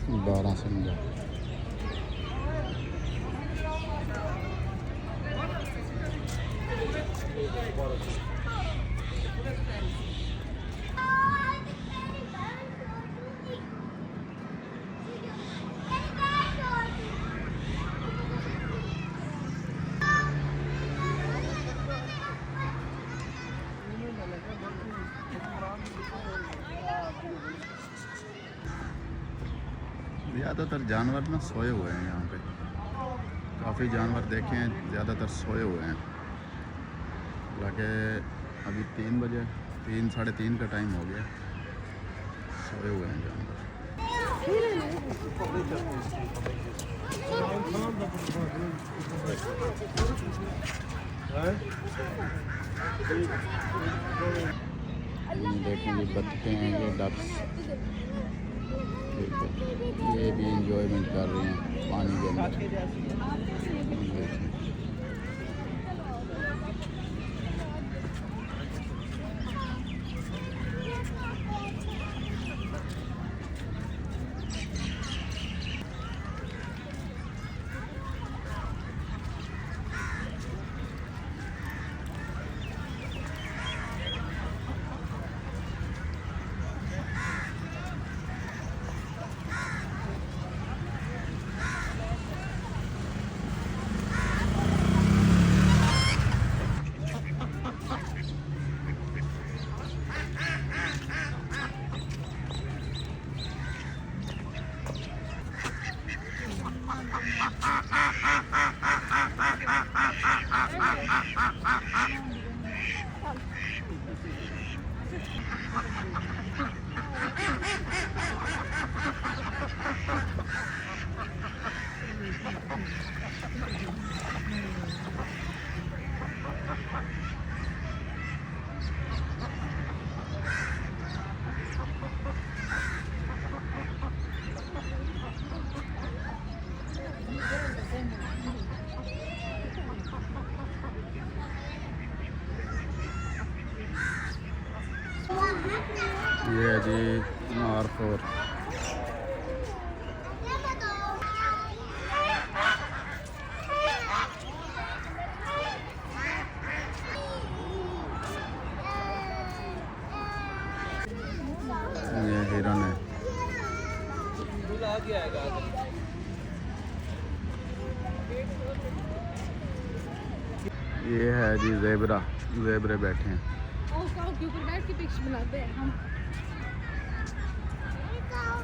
12 समझा। ज़्यादातर जानवर ना सोए हुए हैं यहाँ पे। काफ़ी जानवर देखे हैं, ज़्यादातर सोए हुए हैं। हालांकि अभी 3 बजे 3 साढ़े 3 का टाइम हो गया, सोए हुए हैं जानवर। देखेंगे बत्तखें हैं, ये डक्स, ये भी इंजॉयमेंट कर रहे हैं पानी के अंदर। ये है जी R4। ये हिरन है। ये है जी ज़ेबरा, ज़ेबरे बैठे हैं। के ऊपर बैठ के पिक्स बनाते हैं हम।